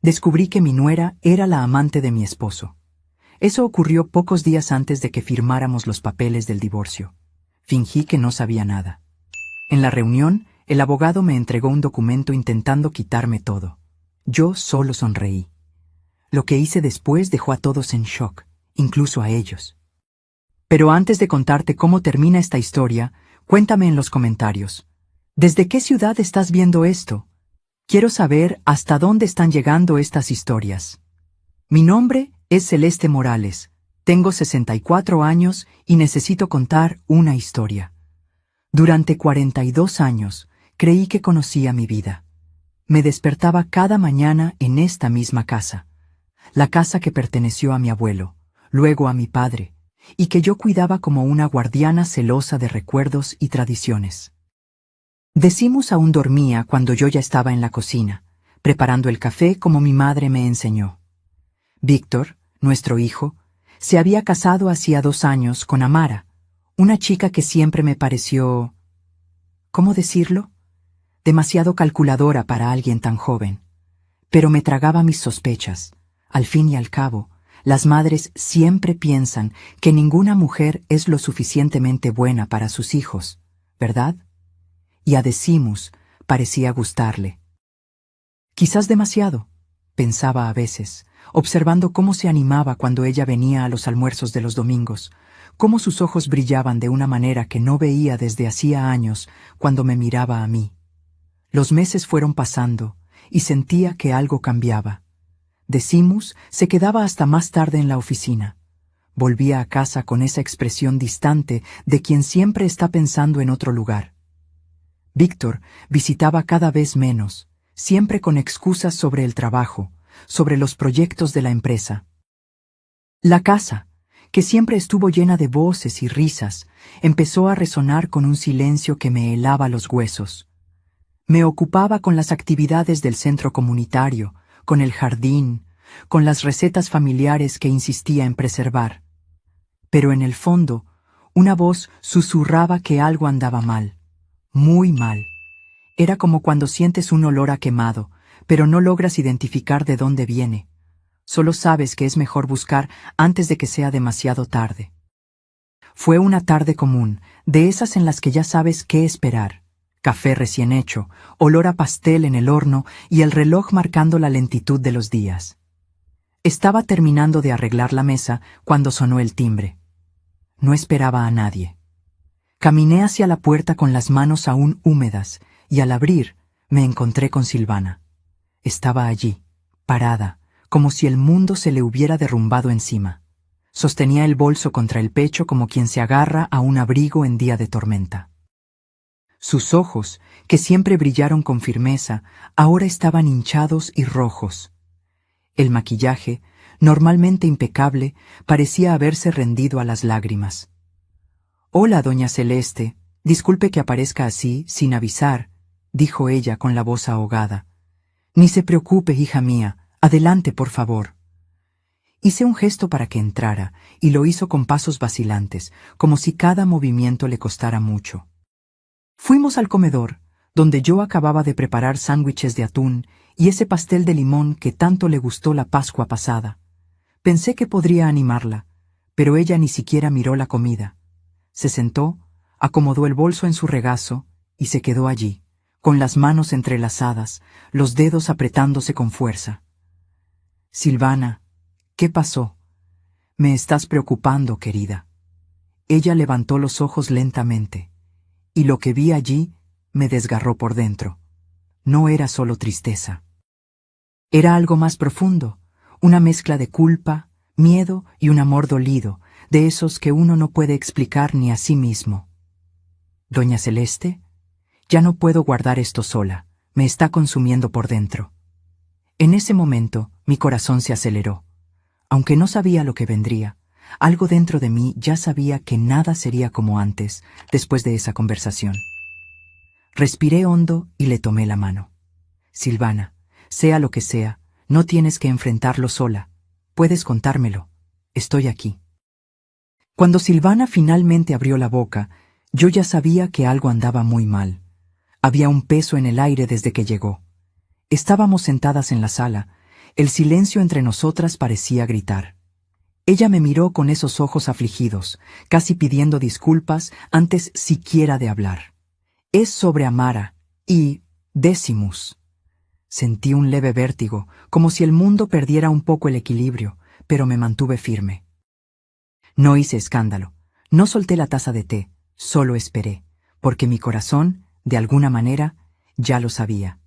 Descubrí que mi nuera era la amante de mi esposo. Eso ocurrió pocos días antes de que firmáramos los papeles del divorcio. Fingí que no sabía nada. En la reunión, el abogado me entregó un documento intentando quitarme todo. Yo solo sonreí. Lo que hice después dejó a todos en shock, incluso a ellos. Pero antes de contarte cómo termina esta historia, cuéntame en los comentarios. ¿Desde qué ciudad estás viendo esto? Quiero saber hasta dónde están llegando estas historias. Mi nombre es Celeste Morales, tengo 64 años y necesito contar una historia. Durante 42 años, creí que conocía mi vida. Me despertaba cada mañana en esta misma casa. La casa que perteneció a mi abuelo, luego a mi padre, y que yo cuidaba como una guardiana celosa de recuerdos y tradiciones. Decimus aún dormía cuando yo ya estaba en la cocina, preparando el café como mi madre me enseñó. Víctor, nuestro hijo, se había casado hacía 2 años con Amara, una chica que siempre me pareció... ¿cómo decirlo? Demasiado calculadora para alguien tan joven. Pero me tragaba mis sospechas. Al fin y al cabo, las madres siempre piensan que ninguna mujer es lo suficientemente buena para sus hijos, ¿verdad? Y a Decimus parecía gustarle. Quizás demasiado, pensaba a veces, observando cómo se animaba cuando ella venía a los almuerzos de los domingos, cómo sus ojos brillaban de una manera que no veía desde hacía años cuando me miraba a mí. Los meses fueron pasando y sentía que algo cambiaba. Decimus se quedaba hasta más tarde en la oficina. Volvía a casa con esa expresión distante de quien siempre está pensando en otro lugar. Víctor visitaba cada vez menos, siempre con excusas sobre el trabajo, sobre los proyectos de la empresa. La casa, que siempre estuvo llena de voces y risas, empezó a resonar con un silencio que me helaba los huesos. Me ocupaba con las actividades del centro comunitario, con el jardín, con las recetas familiares que insistía en preservar. Pero en el fondo, una voz susurraba que algo andaba mal, muy mal. Era como cuando sientes un olor a quemado, pero no logras identificar de dónde viene. Solo sabes que es mejor buscar antes de que sea demasiado tarde. Fue una tarde común, de esas en las que ya sabes qué esperar. Café recién hecho, olor a pastel en el horno y el reloj marcando la lentitud de los días. Estaba terminando de arreglar la mesa cuando sonó el timbre. No esperaba a nadie. Caminé hacia la puerta con las manos aún húmedas y al abrir me encontré con Silvana. Estaba allí, parada, como si el mundo se le hubiera derrumbado encima. Sostenía el bolso contra el pecho como quien se agarra a un abrigo en día de tormenta. Sus ojos, que siempre brillaron con firmeza, ahora estaban hinchados y rojos. El maquillaje, normalmente impecable, parecía haberse rendido a las lágrimas. «Hola, doña Celeste, disculpe que aparezca así, sin avisar», dijo ella con la voz ahogada. «Ni se preocupe, hija mía, adelante, por favor». Hice un gesto para que entrara, y lo hizo con pasos vacilantes, como si cada movimiento le costara mucho. Fuimos al comedor, donde yo acababa de preparar sándwiches de atún y ese pastel de limón que tanto le gustó la Pascua pasada. Pensé que podría animarla, pero ella ni siquiera miró la comida. Se sentó, acomodó el bolso en su regazo y se quedó allí, con las manos entrelazadas, los dedos apretándose con fuerza. «Silvana, ¿qué pasó? Me estás preocupando, querida». Ella levantó los ojos lentamente, y lo que vi allí me desgarró por dentro. No era solo tristeza. Era algo más profundo, una mezcla de culpa, miedo y un amor dolido, de esos que uno no puede explicar ni a sí mismo. «Doña Celeste, ya no puedo guardar esto sola, me está consumiendo por dentro». En ese momento mi corazón se aceleró. Aunque no sabía lo que vendría, algo dentro de mí ya sabía que nada sería como antes, después de esa conversación. Respiré hondo y le tomé la mano. «Silvana, sea lo que sea, no tienes que enfrentarlo sola. Puedes contármelo. Estoy aquí». Cuando Silvana finalmente abrió la boca, yo ya sabía que algo andaba muy mal. Había un peso en el aire desde que llegó. Estábamos sentadas en la sala. El silencio entre nosotras parecía gritar. Ella me miró con esos ojos afligidos, casi pidiendo disculpas antes siquiera de hablar. Es sobre Amara y Decimus. Sentí un leve vértigo, como si el mundo perdiera un poco el equilibrio, pero me mantuve firme. No hice escándalo, no solté la taza de té, solo esperé, porque mi corazón, de alguna manera, ya lo sabía.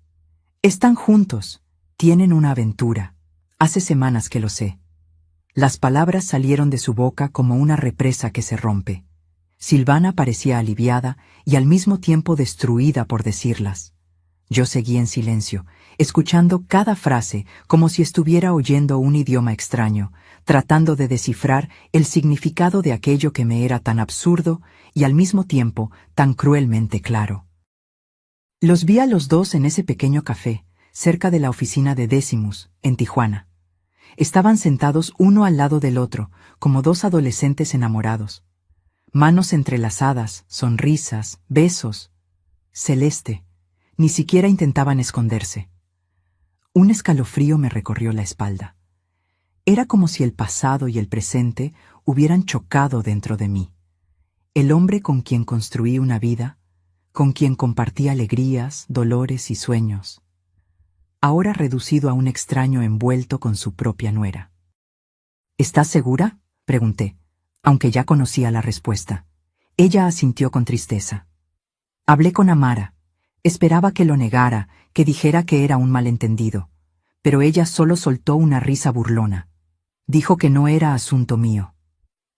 Están juntos, tienen una aventura. Hace semanas que lo sé. Las palabras salieron de su boca como una represa que se rompe. Silvana parecía aliviada y al mismo tiempo destruida por decirlas. Yo seguí en silencio, escuchando cada frase como si estuviera oyendo un idioma extraño, tratando de descifrar el significado de aquello que me era tan absurdo y al mismo tiempo tan cruelmente claro. Los vi a los dos en ese pequeño café, cerca de la oficina de Decimus, en Tijuana. Estaban sentados uno al lado del otro, como dos adolescentes enamorados. Manos entrelazadas, sonrisas, besos. Celeste. Ni siquiera intentaban esconderse. Un escalofrío me recorrió la espalda. Era como si el pasado y el presente hubieran chocado dentro de mí. El hombre con quien construí una vida, con quien compartí alegrías, dolores y sueños, ahora reducido a un extraño envuelto con su propia nuera. ¿Estás segura?, pregunté, aunque ya conocía la respuesta. Ella asintió con tristeza. Hablé con Amara. Esperaba que lo negara, que dijera que era un malentendido, pero ella solo soltó una risa burlona. Dijo que no era asunto mío.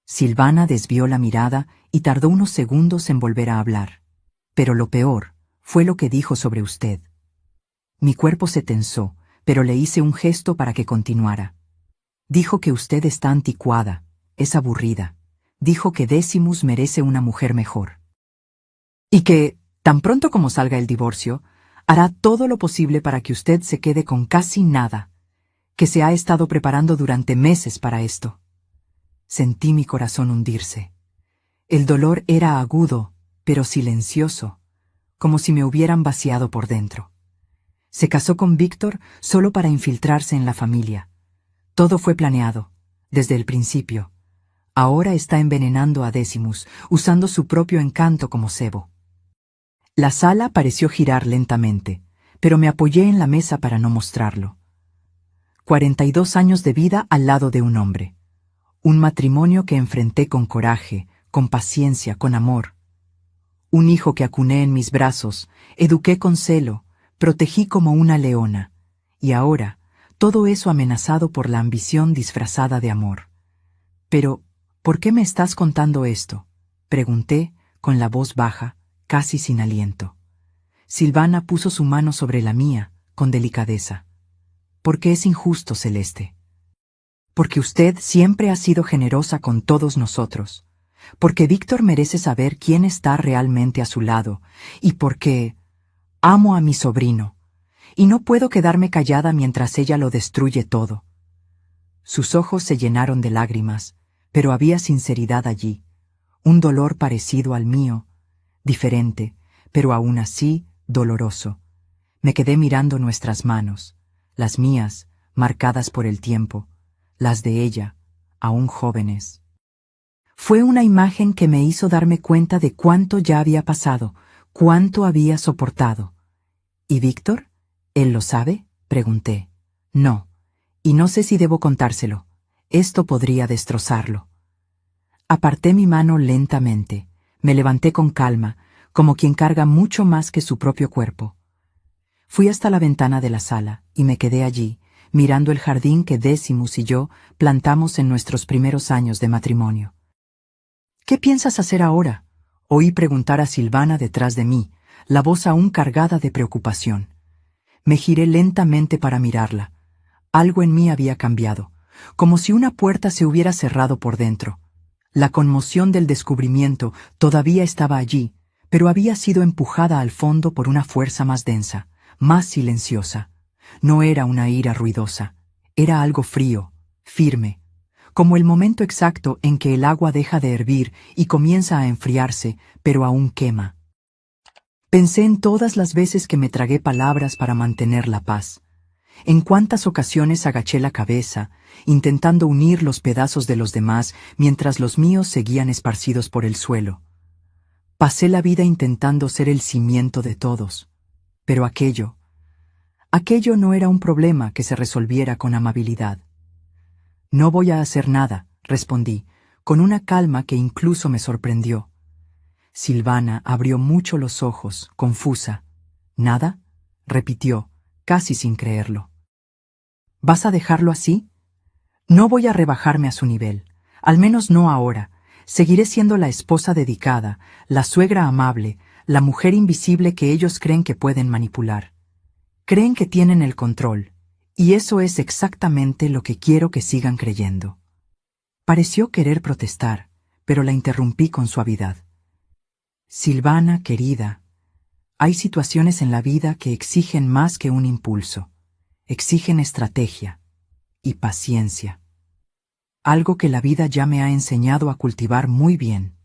Silvana desvió la mirada y tardó unos segundos en volver a hablar. Pero lo peor fue lo que dijo sobre usted. Mi cuerpo se tensó, pero le hice un gesto para que continuara. Dijo que usted está anticuada, es aburrida. Dijo que Decimus merece una mujer mejor. Y que, tan pronto como salga el divorcio, hará todo lo posible para que usted se quede con casi nada, que se ha estado preparando durante meses para esto. Sentí mi corazón hundirse. El dolor era agudo, pero silencioso, como si me hubieran vaciado por dentro. Se casó con Víctor solo para infiltrarse en la familia. Todo fue planeado, desde el principio. Ahora está envenenando a Decimus, usando su propio encanto como cebo. La sala pareció girar lentamente, pero me apoyé en la mesa para no mostrarlo. 42 años de vida al lado de un hombre. Un matrimonio que enfrenté con coraje, con paciencia, con amor. Un hijo que acuné en mis brazos, eduqué con celo, protegí como una leona. Y ahora, todo eso amenazado por la ambición disfrazada de amor. Pero, ¿por qué me estás contando esto?, pregunté, con la voz baja, casi sin aliento. Silvana puso su mano sobre la mía, con delicadeza. Porque es injusto, Celeste. Porque usted siempre ha sido generosa con todos nosotros. Porque Víctor merece saber quién está realmente a su lado. Y porque amo a mi sobrino. Y no puedo quedarme callada mientras ella lo destruye todo. Sus ojos se llenaron de lágrimas, pero había sinceridad allí. Un dolor parecido al mío, diferente, pero aún así doloroso. Me quedé mirando nuestras manos, las mías, marcadas por el tiempo, las de ella, aún jóvenes. Fue una imagen que me hizo darme cuenta de cuánto ya había pasado, cuánto había soportado. ¿Y Víctor? ¿Él lo sabe?, pregunté. No, y no sé si debo contárselo. Esto podría destrozarlo. Aparté mi mano lentamente, me levanté con calma, como quien carga mucho más que su propio cuerpo. Fui hasta la ventana de la sala y me quedé allí, mirando el jardín que Decimus y yo plantamos en nuestros primeros años de matrimonio. ¿Qué piensas hacer ahora?, oí preguntar a Silvana detrás de mí, la voz aún cargada de preocupación. Me giré lentamente para mirarla. Algo en mí había cambiado, como si una puerta se hubiera cerrado por dentro. La conmoción del descubrimiento todavía estaba allí, pero había sido empujada al fondo por una fuerza más densa, más silenciosa. No era una ira ruidosa, era algo frío, firme, como el momento exacto en que el agua deja de hervir y comienza a enfriarse, pero aún quema. Pensé en todas las veces que me tragué palabras para mantener la paz, En cuántas ocasiones agaché la cabeza, intentando unir los pedazos de los demás mientras los míos seguían esparcidos por el suelo. Pasé la vida intentando ser el cimiento de todos, pero aquello no era un problema que se resolviera con amabilidad. No voy a hacer nada, respondí, con una calma que incluso me sorprendió. Silvana abrió mucho los ojos, confusa. ¿Nada?, repitió, casi sin creerlo. ¿Vas a dejarlo así? No voy a rebajarme a su nivel, al menos no ahora. Seguiré siendo la esposa dedicada, la suegra amable, la mujer invisible que ellos creen que pueden manipular. Creen que tienen el control, y eso es exactamente lo que quiero que sigan creyendo. Pareció querer protestar, pero la interrumpí con suavidad. Silvana, querida, hay situaciones en la vida que exigen más que un impulso. Exigen estrategia y paciencia. Algo que la vida ya me ha enseñado a cultivar muy bien.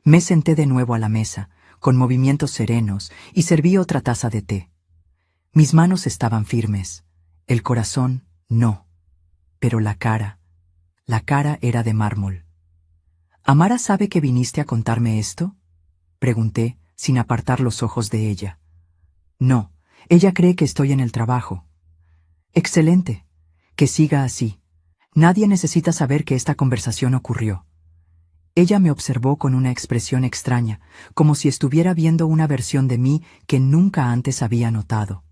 Me senté de nuevo a la mesa, con movimientos serenos, y serví otra taza de té. Mis manos estaban firmes, el corazón no, pero la cara era de mármol. ¿Amara sabe que viniste a contarme esto?, pregunté, sin apartar los ojos de ella. No, ella cree que estoy en el trabajo. Excelente, que siga así. Nadie necesita saber que esta conversación ocurrió. Ella me observó con una expresión extraña, como si estuviera viendo una versión de mí que nunca antes había notado.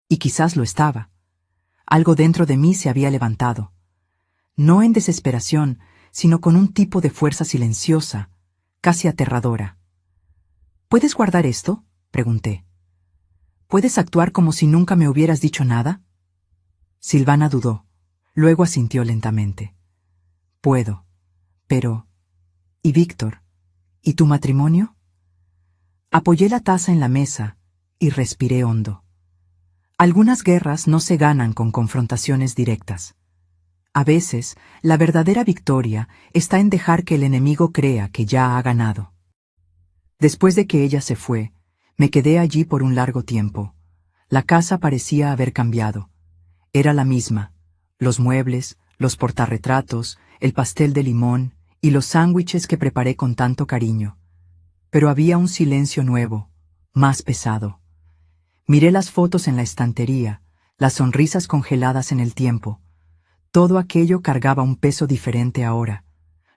Y quizás lo estaba. Algo dentro de mí se había levantado. No en desesperación, sino con un tipo de fuerza silenciosa, casi aterradora. ¿Puedes guardar esto?, pregunté. ¿Puedes actuar como si nunca me hubieras dicho nada? Silvana dudó, luego asintió lentamente. Puedo, pero... ¿Y Víctor? ¿Y tu matrimonio? Apoyé la taza en la mesa y respiré hondo. Algunas guerras no se ganan con confrontaciones directas. A veces, la verdadera victoria está en dejar que el enemigo crea que ya ha ganado. Después de que ella se fue, me quedé allí por un largo tiempo. La casa parecía haber cambiado. Era la misma: los muebles, los portarretratos, el pastel de limón y los sándwiches que preparé con tanto cariño. Pero había un silencio nuevo, más pesado. Miré las fotos en la estantería, las sonrisas congeladas en el tiempo. Todo aquello cargaba un peso diferente ahora.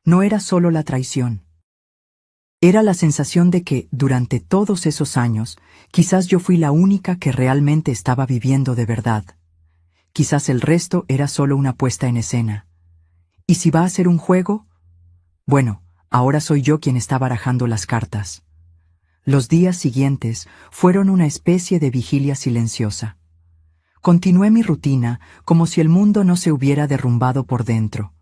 No era solo la traición. Era la sensación de que, durante todos esos años, quizás yo fui la única que realmente estaba viviendo de verdad. Quizás el resto era solo una puesta en escena. ¿Y si va a ser un juego? Bueno, ahora soy yo quien está barajando las cartas. Los días siguientes fueron una especie de vigilia silenciosa. Continué mi rutina como si el mundo no se hubiera derrumbado por dentro.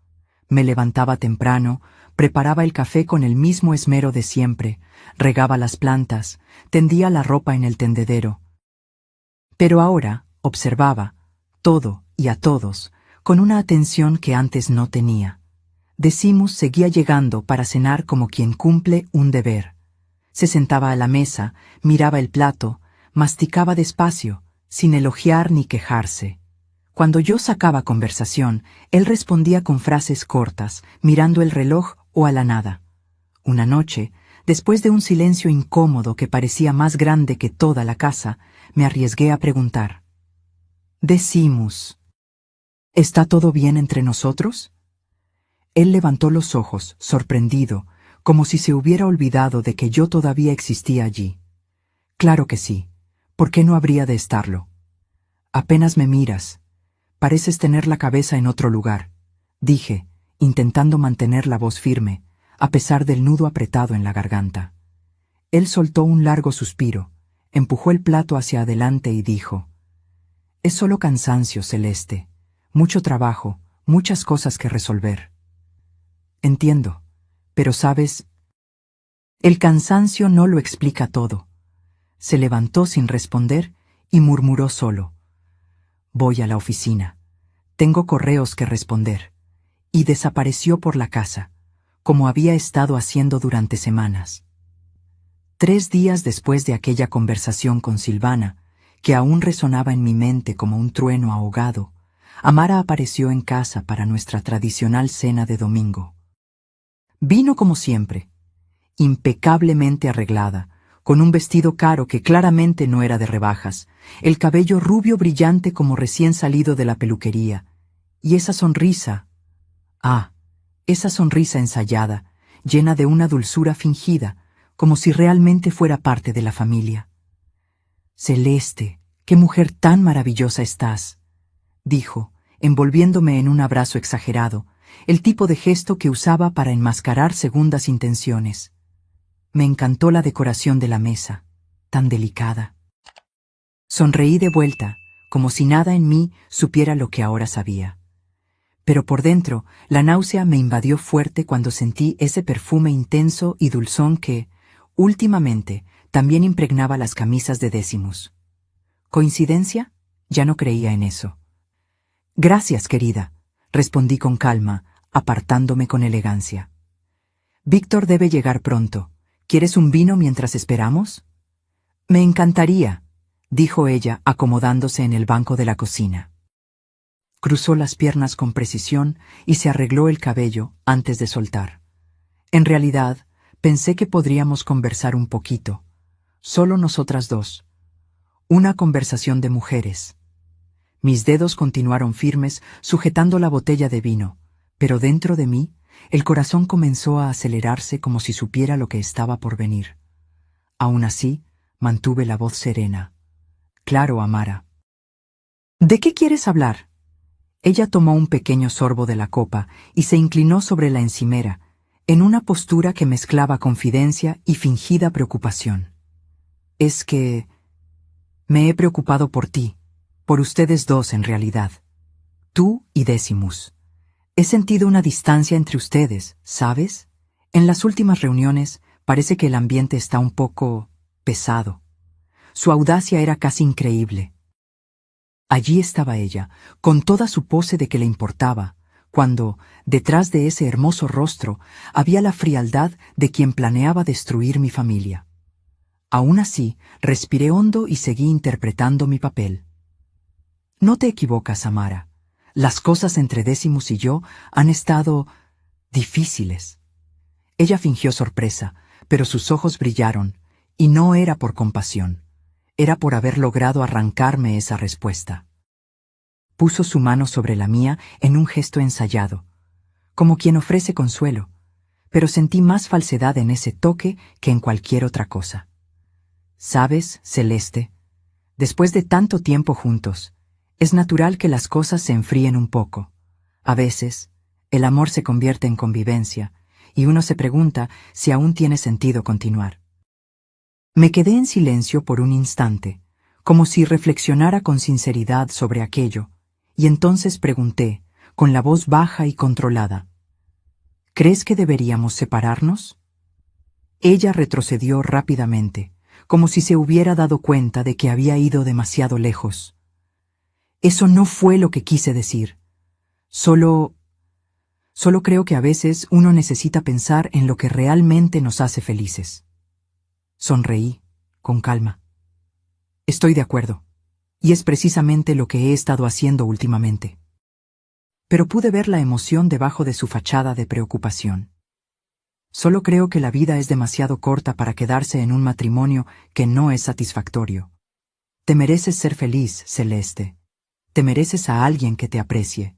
Me levantaba temprano, preparaba el café con el mismo esmero de siempre, regaba las plantas, tendía la ropa en el tendedero. Pero ahora observaba todo y a todos con una atención que antes no tenía. Decimus seguía llegando para cenar como quien cumple un deber. Se sentaba a la mesa, miraba el plato, masticaba despacio, sin elogiar ni quejarse. Cuando yo sacaba conversación, él respondía con frases cortas, mirando el reloj o a la nada. Una noche, después de un silencio incómodo que parecía más grande que toda la casa, me arriesgué a preguntar: «Decimus, ¿está todo bien entre nosotros?». Él levantó los ojos, sorprendido, como si se hubiera olvidado de que yo todavía existía allí. «Claro que sí. ¿Por qué no habría de estarlo? Apenas me miras. Pareces tener la cabeza en otro lugar», dije, intentando mantener la voz firme, a pesar del nudo apretado en la garganta. Él soltó un largo suspiro, empujó el plato hacia adelante y dijo: «Es solo cansancio, Celeste. Mucho trabajo, muchas cosas que resolver». «Entiendo, pero sabes, el cansancio no lo explica todo». Se levantó sin responder y murmuró solo: «Voy a la oficina. Tengo correos que responder». Y desapareció por la casa, como había estado haciendo durante semanas. 3 días después de aquella conversación con Silvana, que aún resonaba en mi mente como un trueno ahogado, Amara apareció en casa para nuestra tradicional cena de domingo. Vino como siempre, impecablemente arreglada, con un vestido caro que claramente no era de rebajas, el cabello rubio brillante como recién salido de la peluquería, y esa sonrisa, esa sonrisa ensayada, llena de una dulzura fingida, como si realmente fuera parte de la familia. Celeste, qué mujer tan maravillosa estás, dijo, envolviéndome en un abrazo exagerado, el tipo de gesto que usaba para enmascarar segundas intenciones. Me encantó la decoración de la mesa, tan delicada. Sonreí de vuelta, como si nada en mí supiera lo que ahora sabía. Pero por dentro, la náusea me invadió fuerte cuando sentí ese perfume intenso y dulzón que, últimamente, también impregnaba las camisas de Decimus. ¿Coincidencia? Ya no creía en eso. Gracias, querida, respondí con calma, apartándome con elegancia. Víctor debe llegar pronto. ¿Quieres un vino mientras esperamos? Me encantaría, dijo ella, acomodándose en el banco de la cocina. Cruzó las piernas con precisión y se arregló el cabello antes de soltar. En realidad, pensé que podríamos conversar un poquito, solo nosotras dos. Una conversación de mujeres. Mis dedos continuaron firmes, sujetando la botella de vino, pero dentro de mí, el corazón comenzó a acelerarse como si supiera lo que estaba por venir. Aún así, mantuve la voz serena. Claro, Amara. ¿De qué quieres hablar? Ella tomó un pequeño sorbo de la copa y se inclinó sobre la encimera, en una postura que mezclaba confidencia y fingida preocupación. Es que me he preocupado por ti, por ustedes dos en realidad, tú y Decimus. He sentido una distancia entre ustedes, ¿sabes? En las últimas reuniones parece que el ambiente está un poco pesado. Su audacia era casi increíble. Allí estaba ella, con toda su pose de que le importaba, cuando, detrás de ese hermoso rostro, había la frialdad de quien planeaba destruir mi familia. Aún así, respiré hondo y seguí interpretando mi papel. No te equivocas, Amara. Las cosas entre Decimus y yo han estado difíciles. Ella fingió sorpresa, pero sus ojos brillaron, y no era por compasión. Era por haber logrado arrancarme esa respuesta. Puso su mano sobre la mía en un gesto ensayado, como quien ofrece consuelo, pero sentí más falsedad en ese toque que en cualquier otra cosa. ¿Sabes, Celeste? Después de tanto tiempo juntos, es natural que las cosas se enfríen un poco. A veces, el amor se convierte en convivencia, y uno se pregunta si aún tiene sentido continuar. Me quedé en silencio por un instante, como si reflexionara con sinceridad sobre aquello, y entonces pregunté, con la voz baja y controlada, ¿crees que deberíamos separarnos? Ella retrocedió rápidamente, como si se hubiera dado cuenta de que había ido demasiado lejos. Eso no fue lo que quise decir. Solo creo que a veces uno necesita pensar en lo que realmente nos hace felices. Sonreí, con calma. Estoy de acuerdo, y es precisamente lo que he estado haciendo últimamente. Pero pude ver la emoción debajo de su fachada de preocupación. Solo creo que la vida es demasiado corta para quedarse en un matrimonio que no es satisfactorio. Te mereces ser feliz, Celeste. Te mereces a alguien que te aprecie.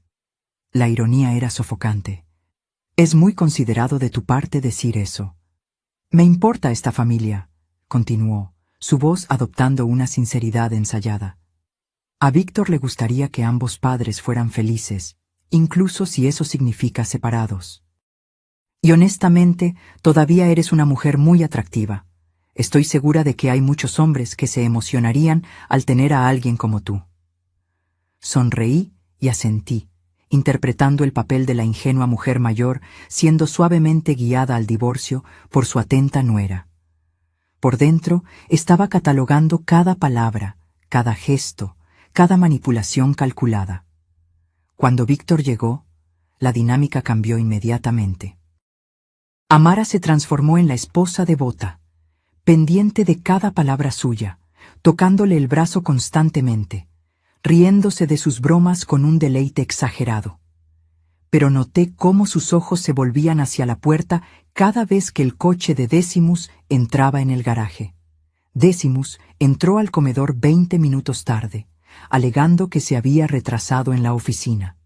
La ironía era sofocante. Es muy considerado de tu parte decir eso. Me importa esta familia, continuó, su voz adoptando una sinceridad ensayada. A Víctor le gustaría que ambos padres fueran felices, incluso si eso significa separados. Y honestamente, todavía eres una mujer muy atractiva. Estoy segura de que hay muchos hombres que se emocionarían al tener a alguien como tú. Sonreí y asentí, interpretando el papel de la ingenua mujer mayor, siendo suavemente guiada al divorcio por su atenta nuera. Por dentro estaba catalogando cada palabra, cada gesto, cada manipulación calculada. Cuando Víctor llegó, la dinámica cambió inmediatamente. Amara se transformó en la esposa devota, pendiente de cada palabra suya, tocándole el brazo constantemente, riéndose de sus bromas con un deleite exagerado. Pero noté cómo sus ojos se volvían hacia la puerta cada vez que el coche de Decimus entraba en el garaje. Decimus entró al comedor 20 minutos tarde, alegando que se había retrasado en la oficina.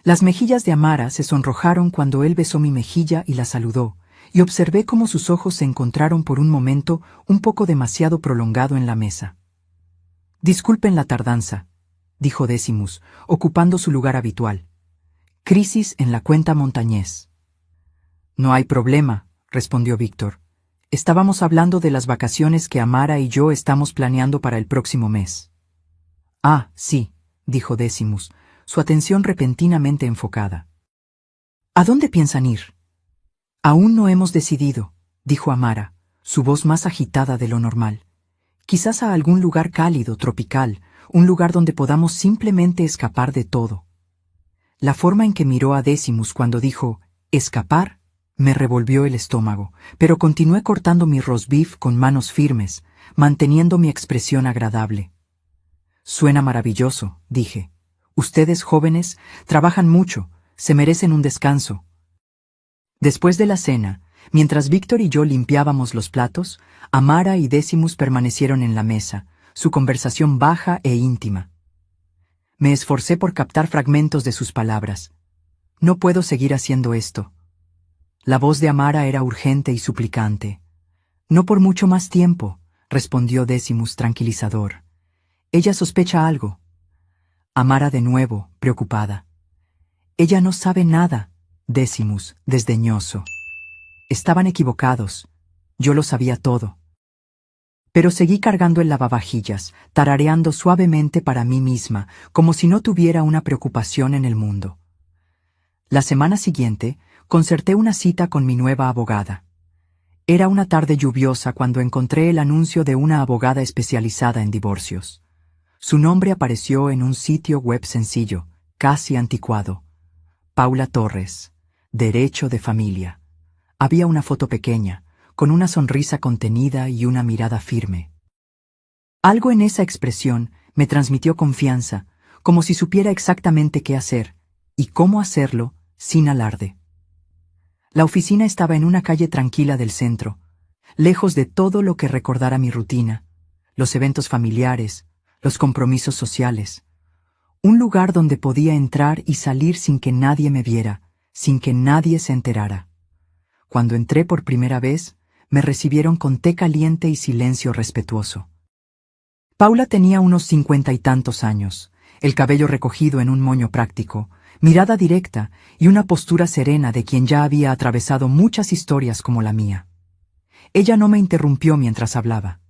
Las mejillas de Amara se sonrojaron cuando él besó mi mejilla y la saludó, y observé cómo sus ojos se encontraron por un momento un poco demasiado prolongado en la mesa. «Disculpen la tardanza», dijo Decimus, ocupando su lugar habitual. «Crisis en la cuenta Montañés». «No hay problema», respondió Víctor. «Estábamos hablando de las vacaciones que Amara y yo estamos planeando para el próximo mes». «Ah, sí», dijo Decimus, su atención repentinamente enfocada. «¿A dónde piensan ir?» «Aún no hemos decidido», dijo Amara, su voz más agitada de lo normal. «Quizás a algún lugar cálido, tropical, un lugar donde podamos simplemente escapar de todo». La forma en que miró a Decimus cuando dijo «escapar» me revolvió el estómago, pero continué cortando mi roast beef con manos firmes, manteniendo mi expresión agradable. «Suena maravilloso», dije. «Ustedes, jóvenes, trabajan mucho, se merecen un descanso». Después de la cena, mientras Víctor y yo limpiábamos los platos, Amara y Decimus permanecieron en la mesa, su conversación baja e íntima. Me esforcé por captar fragmentos de sus palabras. «No puedo seguir haciendo esto». La voz de Amara era urgente y suplicante. «No por mucho más tiempo», respondió Decimus tranquilizador. «Ella sospecha algo». Amara de nuevo, preocupada. «Ella no sabe nada», Decimus, desdeñoso. Estaban equivocados. Yo lo sabía todo. Pero seguí cargando el lavavajillas, tarareando suavemente para mí misma, como si no tuviera una preocupación en el mundo. La semana siguiente, concerté una cita con mi nueva abogada. Era una tarde lluviosa cuando encontré el anuncio de una abogada especializada en divorcios. Su nombre apareció en un sitio web sencillo, casi anticuado. Paula Torres, Derecho de Familia. Había una foto pequeña, con una sonrisa contenida y una mirada firme. Algo en esa expresión me transmitió confianza, como si supiera exactamente qué hacer, y cómo hacerlo sin alarde. La oficina estaba en una calle tranquila del centro, lejos de todo lo que recordara mi rutina, los eventos familiares, los compromisos sociales. Un lugar donde podía entrar y salir sin que nadie me viera, sin que nadie se enterara. Cuando entré por primera vez, me recibieron con té caliente y silencio respetuoso. Paula tenía unos 50 y tantos años, el cabello recogido en un moño práctico, mirada directa y una postura serena de quien ya había atravesado muchas historias como la mía. Ella no me interrumpió mientras hablaba.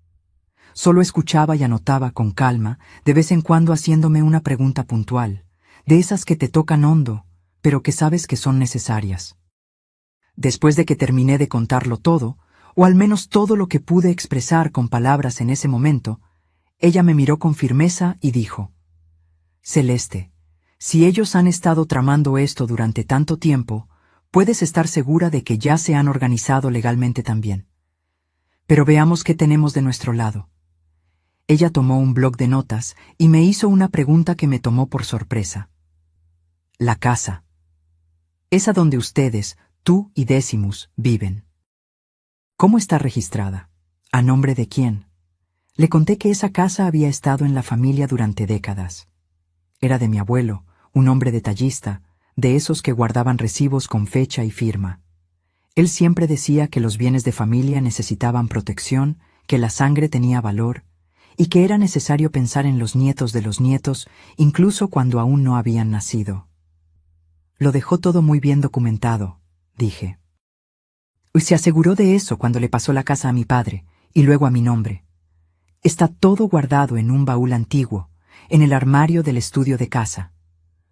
Solo escuchaba y anotaba con calma, de vez en cuando haciéndome una pregunta puntual, de esas que te tocan hondo, pero que sabes que son necesarias. Después de que terminé de contarlo todo, o al menos todo lo que pude expresar con palabras en ese momento, ella me miró con firmeza y dijo: «Celeste, si ellos han estado tramando esto durante tanto tiempo, puedes estar segura de que ya se han organizado legalmente también. Pero veamos qué tenemos de nuestro lado». Ella tomó un bloc de notas y me hizo una pregunta que me tomó por sorpresa. «La casa. Esa donde ustedes, tú y Decimus, viven. ¿Cómo está registrada? ¿A nombre de quién?» Le conté que esa casa había estado en la familia durante décadas. Era de mi abuelo, un hombre detallista, de esos que guardaban recibos con fecha y firma. Él siempre decía que los bienes de familia necesitaban protección, que la sangre tenía valor, y que era necesario pensar en los nietos de los nietos, incluso cuando aún no habían nacido. «Lo dejó todo muy bien documentado», dije. «Y se aseguró de eso cuando le pasó la casa a mi padre, y luego a mi nombre. Está todo guardado en un baúl antiguo, en el armario del estudio de casa».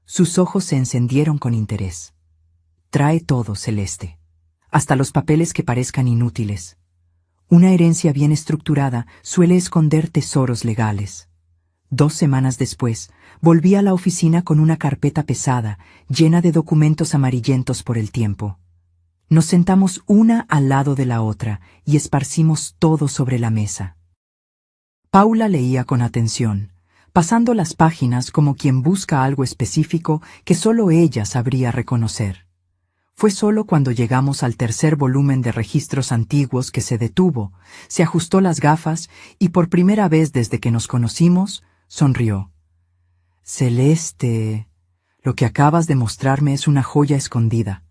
Sus ojos se encendieron con interés. «Trae todo, Celeste, hasta los papeles que parezcan inútiles. Una herencia bien estructurada suele esconder tesoros legales». 2 semanas después, volví a la oficina con una carpeta pesada, llena de documentos amarillentos por el tiempo. Nos sentamos una al lado de la otra y esparcimos todo sobre la mesa. Paula leía con atención, pasando las páginas como quien busca algo específico que solo ella sabría reconocer. Fue solo cuando llegamos al tercer volumen de registros antiguos que se detuvo, se ajustó las gafas y por primera vez desde que nos conocimos, sonrió. Celeste, lo que acabas de mostrarme es una joya escondida.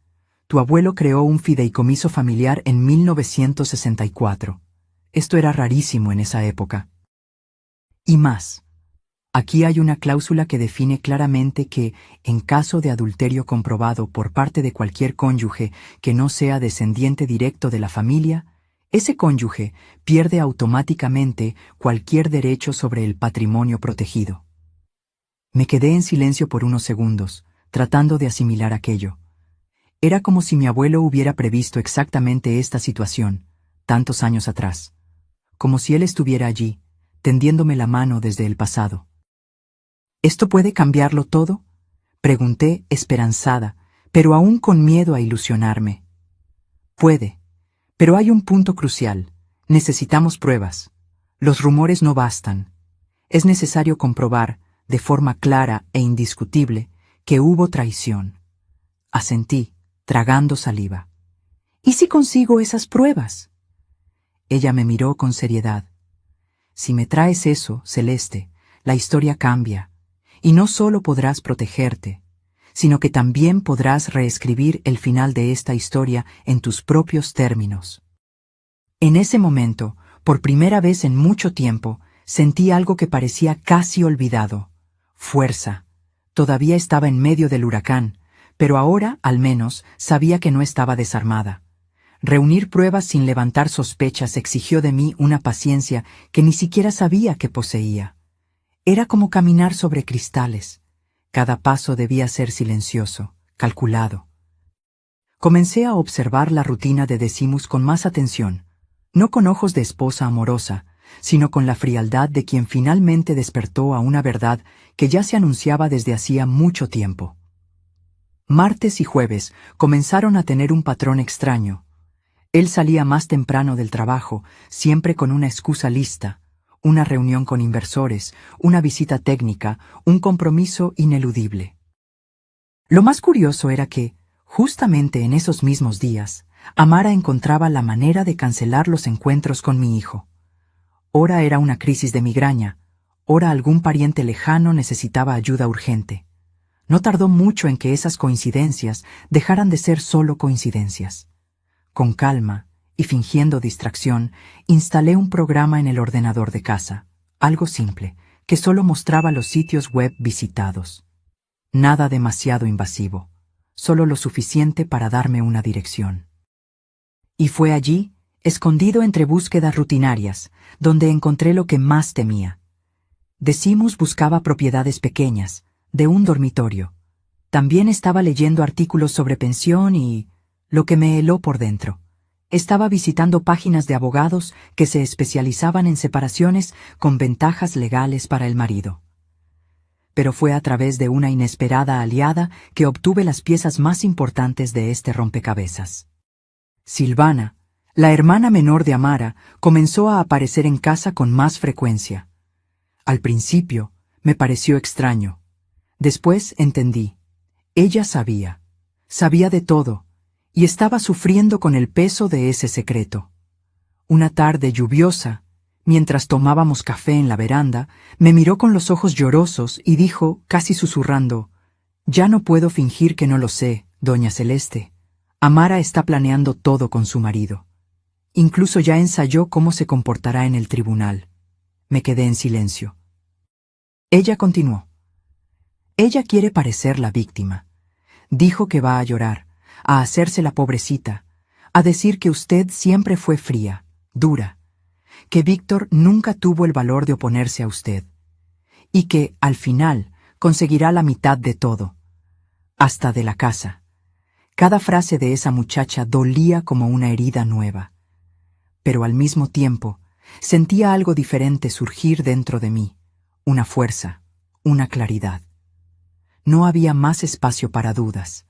Tu abuelo creó un fideicomiso familiar en 1964. Esto era rarísimo en esa época. Y más. Aquí hay una cláusula que define claramente que, en caso de adulterio comprobado por parte de cualquier cónyuge que no sea descendiente directo de la familia, ese cónyuge pierde automáticamente cualquier derecho sobre el patrimonio protegido. Me quedé en silencio por unos segundos, tratando de asimilar aquello. Era como si mi abuelo hubiera previsto exactamente esta situación, tantos años atrás. Como si él estuviera allí, tendiéndome la mano desde el pasado. ¿Esto puede cambiarlo todo? Pregunté, esperanzada, pero aún con miedo a ilusionarme. Puede, pero hay un punto crucial. Necesitamos pruebas. Los rumores no bastan. Es necesario comprobar, de forma clara e indiscutible, que hubo traición. Asentí, tragando saliva. ¿Y si consigo esas pruebas? Ella me miró con seriedad. Si me traes eso, Celeste, la historia cambia. Y no solo podrás protegerte, sino que también podrás reescribir el final de esta historia en tus propios términos. En ese momento, por primera vez en mucho tiempo, sentí algo que parecía casi olvidado. Fuerza. Todavía estaba en medio del huracán, pero ahora, al menos, sabía que no estaba desarmada. Reunir pruebas sin levantar sospechas exigió de mí una paciencia que ni siquiera sabía que poseía. Era como caminar sobre cristales. Cada paso debía ser silencioso, calculado. Comencé a observar la rutina de Decimus con más atención, no con ojos de esposa amorosa, sino con la frialdad de quien finalmente despertó a una verdad que ya se anunciaba desde hacía mucho tiempo. Martes y jueves comenzaron a tener un patrón extraño. Él salía más temprano del trabajo, siempre con una excusa lista. Una reunión con inversores, una visita técnica, un compromiso ineludible. Lo más curioso era que, justamente en esos mismos días, Amara encontraba la manera de cancelar los encuentros con mi hijo. Ora era una crisis de migraña, ora algún pariente lejano necesitaba ayuda urgente. No tardó mucho en que esas coincidencias dejaran de ser solo coincidencias. Con calma, y fingiendo distracción, instalé un programa en el ordenador de casa, algo simple, que solo mostraba los sitios web visitados. Nada demasiado invasivo, solo lo suficiente para darme una dirección. Y fue allí, escondido entre búsquedas rutinarias, donde encontré lo que más temía. Decimus buscaba propiedades pequeñas, de un dormitorio. También estaba leyendo artículos sobre pensión y lo que me heló por dentro. Estaba visitando páginas de abogados que se especializaban en separaciones con ventajas legales para el marido. Pero fue a través de una inesperada aliada que obtuve las piezas más importantes de este rompecabezas. Silvana, la hermana menor de Amara, comenzó a aparecer en casa con más frecuencia. Al principio, me pareció extraño. Después entendí. Ella sabía de todo, y estaba sufriendo con el peso de ese secreto. Una tarde lluviosa, mientras tomábamos café en la veranda, me miró con los ojos llorosos y dijo, casi susurrando, «Ya no puedo fingir que no lo sé, doña Celeste. Amara está planeando todo con su marido. Incluso ya ensayó cómo se comportará en el tribunal». Me quedé en silencio. Ella continuó. Ella quiere parecer la víctima. Dijo que va a llorar, a hacerse la pobrecita, a decir que usted siempre fue fría, dura, que Víctor nunca tuvo el valor de oponerse a usted, y que, al final, conseguirá la mitad de todo, hasta de la casa. Cada frase de esa muchacha dolía como una herida nueva. Pero al mismo tiempo, sentía algo diferente surgir dentro de mí, una fuerza, una claridad. No había más espacio para dudas.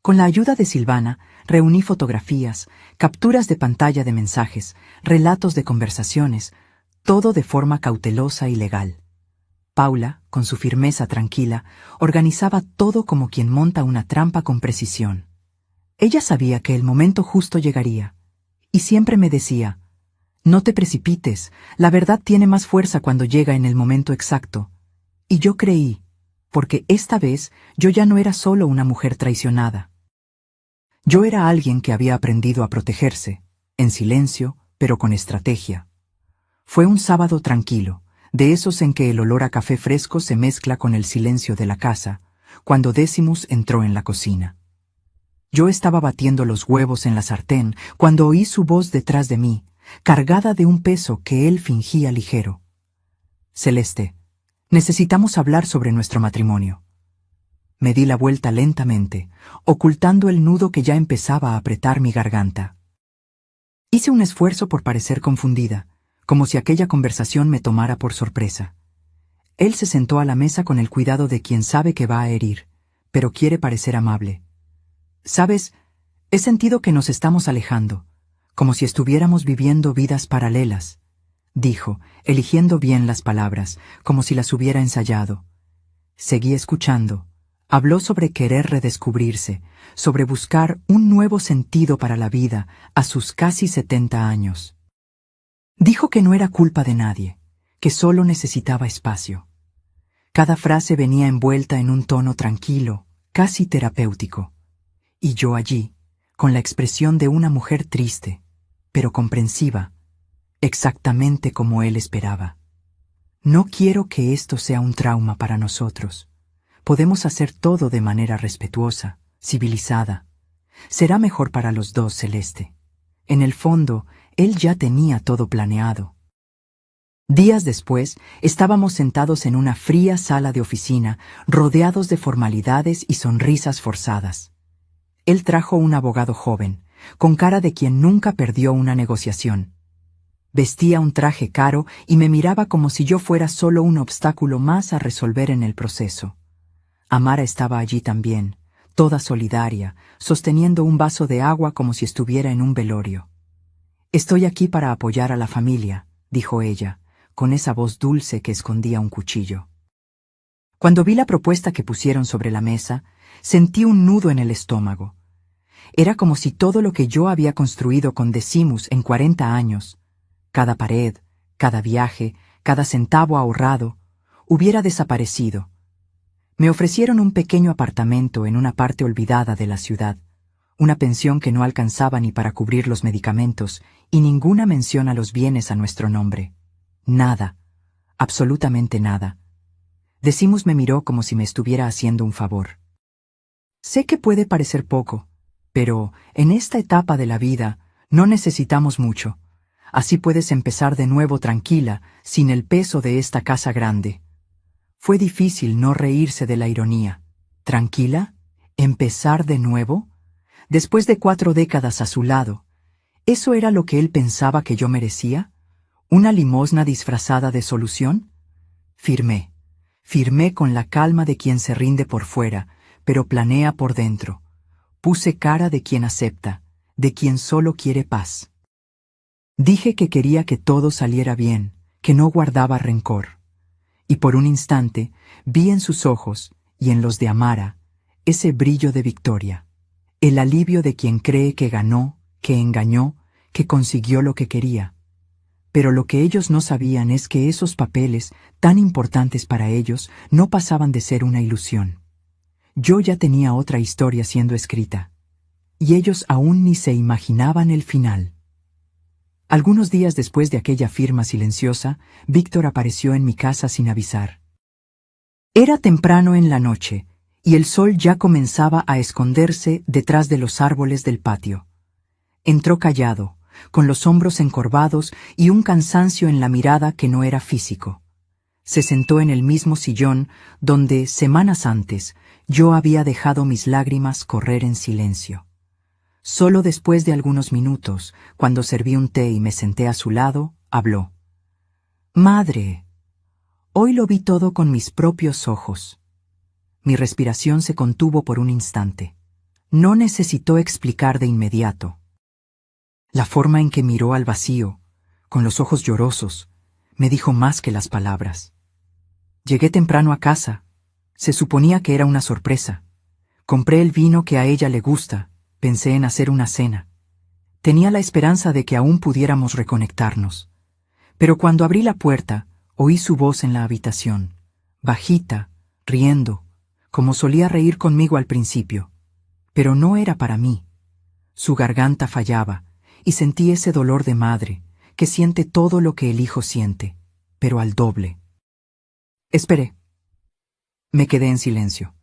Con la ayuda de Silvana, reuní fotografías, capturas de pantalla de mensajes, relatos de conversaciones, todo de forma cautelosa y legal. Paula, con su firmeza tranquila, organizaba todo como quien monta una trampa con precisión. Ella sabía que el momento justo llegaría, y siempre me decía: «No te precipites, la verdad tiene más fuerza cuando llega en el momento exacto». Y yo creí, porque esta vez yo ya no era solo una mujer traicionada. Yo era alguien que había aprendido a protegerse, en silencio, pero con estrategia. Fue un sábado tranquilo, de esos en que el olor a café fresco se mezcla con el silencio de la casa, cuando Decimus entró en la cocina. Yo estaba batiendo los huevos en la sartén cuando oí su voz detrás de mí, cargada de un peso que él fingía ligero. «Celeste, necesitamos hablar sobre nuestro matrimonio». Me di la vuelta lentamente, ocultando el nudo que ya empezaba a apretar mi garganta. Hice un esfuerzo por parecer confundida, como si aquella conversación me tomara por sorpresa. Él se sentó a la mesa con el cuidado de quien sabe que va a herir, pero quiere parecer amable. «Sabes, he sentido que nos estamos alejando, como si estuviéramos viviendo vidas paralelas», dijo, eligiendo bien las palabras, como si las hubiera ensayado. Seguí escuchando. Habló sobre querer redescubrirse, sobre buscar un nuevo sentido para la vida a sus casi 70 años. Dijo que no era culpa de nadie, que solo necesitaba espacio. Cada frase venía envuelta en un tono tranquilo, casi terapéutico. Y yo allí, con la expresión de una mujer triste, pero comprensiva, exactamente como él esperaba. «No quiero que esto sea un trauma para nosotros. Podemos hacer todo de manera respetuosa, civilizada. Será mejor para los dos, Celeste». En el fondo, él ya tenía todo planeado. Días después, estábamos sentados en una fría sala de oficina, rodeados de formalidades y sonrisas forzadas. Él trajo un abogado joven, con cara de quien nunca perdió una negociación. Vestía un traje caro y me miraba como si yo fuera solo un obstáculo más a resolver en el proceso. Amara estaba allí también, toda solidaria, sosteniendo un vaso de agua como si estuviera en un velorio. «Estoy aquí para apoyar a la familia», dijo ella, con esa voz dulce que escondía un cuchillo. Cuando vi la propuesta que pusieron sobre la mesa, sentí un nudo en el estómago. Era como si todo lo que yo había construido con Decimus en 40 años, cada pared, cada viaje, cada centavo ahorrado, hubiera desaparecido. Me ofrecieron un pequeño apartamento en una parte olvidada de la ciudad, una pensión que no alcanzaba ni para cubrir los medicamentos y ninguna mención a los bienes a nuestro nombre. Nada, absolutamente nada. Decimus me miró como si me estuviera haciendo un favor. «Sé que puede parecer poco, pero en esta etapa de la vida no necesitamos mucho. Así puedes empezar de nuevo tranquila, sin el peso de esta casa grande». Fue difícil no reírse de la ironía. ¿Tranquila? ¿Empezar de nuevo? Después de 4 décadas a su lado, ¿eso era lo que él pensaba que yo merecía? ¿Una limosna disfrazada de solución? Firmé con la calma de quien se rinde por fuera, pero planea por dentro. Puse cara de quien acepta, de quien solo quiere paz. Dije que quería que todo saliera bien, que no guardaba rencor. Y por un instante vi en sus ojos, y en los de Amara, ese brillo de victoria, el alivio de quien cree que ganó, que engañó, que consiguió lo que quería. Pero lo que ellos no sabían es que esos papeles, tan importantes para ellos, no pasaban de ser una ilusión. Yo ya tenía otra historia siendo escrita, y ellos aún ni se imaginaban el final. Algunos días después de aquella firma silenciosa, Víctor apareció en mi casa sin avisar. Era temprano en la noche, y el sol ya comenzaba a esconderse detrás de los árboles del patio. Entró callado, con los hombros encorvados y un cansancio en la mirada que no era físico. Se sentó en el mismo sillón donde, semanas antes, yo había dejado mis lágrimas correr en silencio. Solo después de algunos minutos, cuando serví un té y me senté a su lado, habló. «Madre, hoy lo vi todo con mis propios ojos». Mi respiración se contuvo por un instante. No necesitó explicar de inmediato. La forma en que miró al vacío, con los ojos llorosos, me dijo más que las palabras. Llegué temprano a casa. Se suponía que era una sorpresa. Compré el vino que a ella le gusta. Pensé en hacer una cena. Tenía la esperanza de que aún pudiéramos reconectarnos. Pero cuando abrí la puerta, oí su voz en la habitación, bajita, riendo, como solía reír conmigo al principio. Pero no era para mí. Su garganta fallaba, y sentí ese dolor de madre, que siente todo lo que el hijo siente, pero al doble. Esperé. Me quedé en silencio.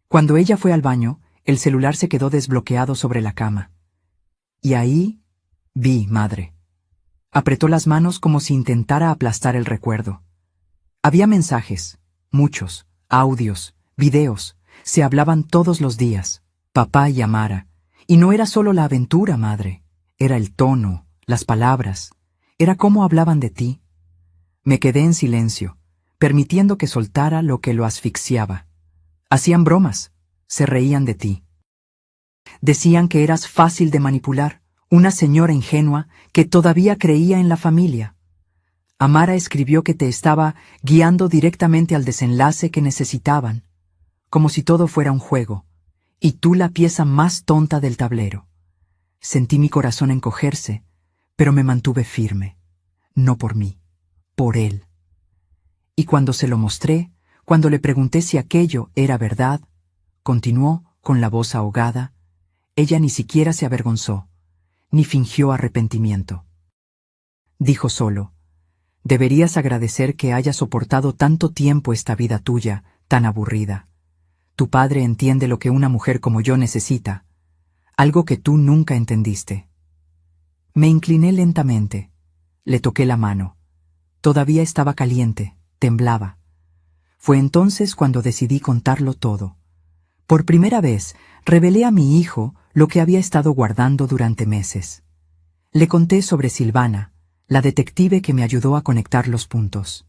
Cuando ella fue al baño, el celular se quedó desbloqueado sobre la cama. Y ahí vi, madre. Apretó las manos como si intentara aplastar el recuerdo. Había mensajes, muchos, audios, videos, se hablaban todos los días, papá y Amara. Y no era solo la aventura, madre, era el tono, las palabras, era cómo hablaban de ti. Me quedé en silencio, permitiendo que soltara lo que lo asfixiaba. Hacían bromas, se reían de ti. Decían que eras fácil de manipular, una señora ingenua que todavía creía en la familia. Amara escribió que te estaba guiando directamente al desenlace que necesitaban, como si todo fuera un juego, y tú la pieza más tonta del tablero. Sentí mi corazón encogerse, pero me mantuve firme, no por mí, por él. Y cuando se lo mostré, cuando le pregunté si aquello era verdad, continuó con la voz ahogada, ella ni siquiera se avergonzó, ni fingió arrepentimiento. Dijo solo, deberías agradecer que haya soportado tanto tiempo esta vida tuya, tan aburrida. Tu padre entiende lo que una mujer como yo necesita, algo que tú nunca entendiste. Me incliné lentamente, le toqué la mano. Todavía estaba caliente, temblaba. Fue entonces cuando decidí contarlo todo. Por primera vez, revelé a mi hijo lo que había estado guardando durante meses. Le conté sobre Silvana, la detective que me ayudó a conectar los puntos.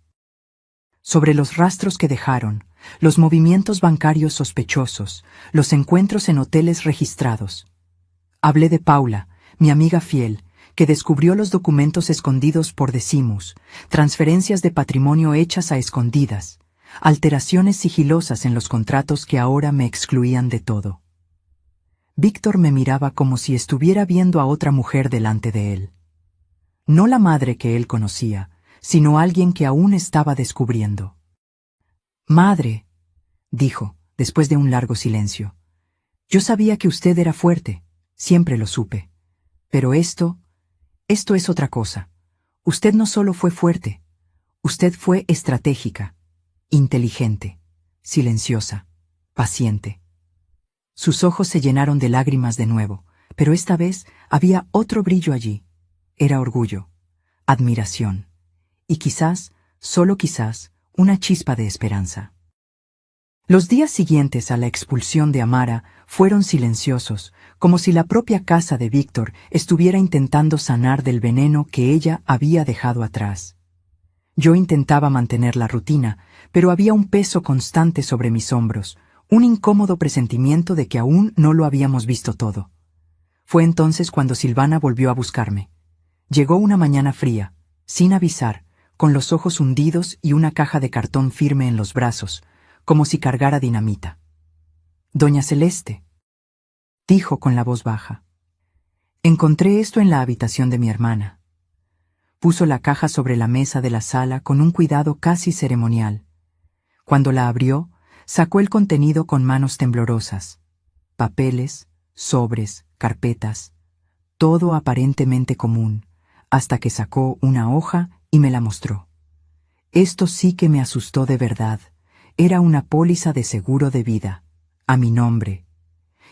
Sobre los rastros que dejaron, los movimientos bancarios sospechosos, los encuentros en hoteles registrados. Hablé de Paula, mi amiga fiel, que descubrió los documentos escondidos por Decimus, transferencias de patrimonio hechas a escondidas, alteraciones sigilosas en los contratos que ahora me excluían de todo. Víctor me miraba como si estuviera viendo a otra mujer delante de él. No la madre que él conocía, sino alguien que aún estaba descubriendo. «Madre», dijo, después de un largo silencio, «yo sabía que usted era fuerte, siempre lo supe. Pero esto es otra cosa. Usted no solo fue fuerte, usted fue estratégica, inteligente, silenciosa, paciente». Sus ojos se llenaron de lágrimas de nuevo, pero esta vez había otro brillo allí. Era orgullo, admiración, y quizás, solo quizás, una chispa de esperanza. Los días siguientes a la expulsión de Amara fueron silenciosos, como si la propia casa de Víctor estuviera intentando sanar del veneno que ella había dejado atrás. Yo intentaba mantener la rutina, pero había un peso constante sobre mis hombros, un incómodo presentimiento de que aún no lo habíamos visto todo. Fue entonces cuando Silvana volvió a buscarme. Llegó una mañana fría, sin avisar, con los ojos hundidos y una caja de cartón firme en los brazos, como si cargara dinamita. «Doña Celeste», dijo con la voz baja, «encontré esto en la habitación de mi hermana». Puso la caja sobre la mesa de la sala con un cuidado casi ceremonial. Cuando la abrió, sacó el contenido con manos temblorosas. Papeles, sobres, carpetas, todo aparentemente común, hasta que sacó una hoja y me la mostró. Esto sí que me asustó de verdad. Era una póliza de seguro de vida, a mi nombre.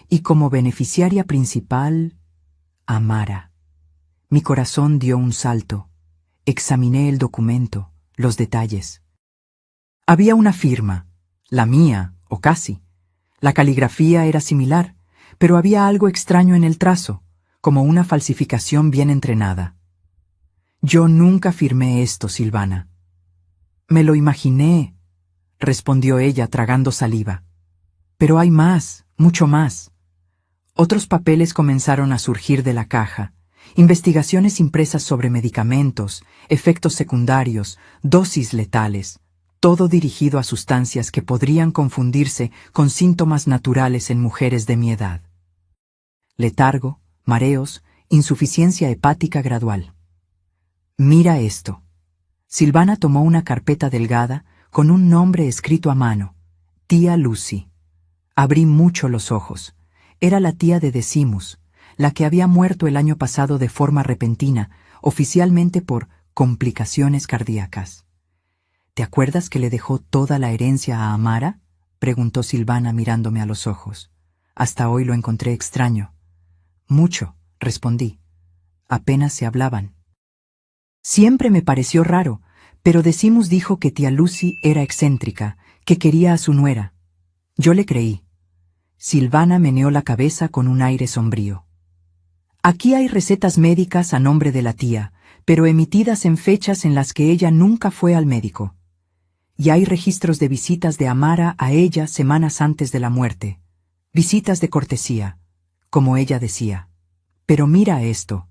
Y como beneficiaria principal, Amara. Mi corazón dio un salto. Examiné el documento, los detalles. Había una firma, la mía, o casi. La caligrafía era similar, pero había algo extraño en el trazo, como una falsificación bien entrenada. «Yo nunca firmé esto, Silvana». «Me lo imaginé», respondió ella tragando saliva. «Pero hay más, mucho más». Otros papeles comenzaron a surgir de la caja, investigaciones impresas sobre medicamentos, efectos secundarios, dosis letales, todo dirigido a sustancias que podrían confundirse con síntomas naturales en mujeres de mi edad. Letargo, mareos, insuficiencia hepática gradual. Mira esto. Silvana tomó una carpeta delgada con un nombre escrito a mano. Tía Lucy. Abrí mucho los ojos. Era la tía de Decimus, la que había muerto el año pasado de forma repentina, oficialmente por complicaciones cardíacas. ¿Te acuerdas que le dejó toda la herencia a Amara?, preguntó Silvana mirándome a los ojos. Hasta hoy lo encontré extraño. Mucho, respondí. Apenas se hablaban. Siempre me pareció raro, pero Decimus dijo que tía Lucy era excéntrica, que quería a su nuera. Yo le creí. Silvana meneó la cabeza con un aire sombrío. Aquí hay recetas médicas a nombre de la tía, pero emitidas en fechas en las que ella nunca fue al médico. Y hay registros de visitas de Amara a ella semanas antes de la muerte. Visitas de cortesía, como ella decía. Pero mira esto.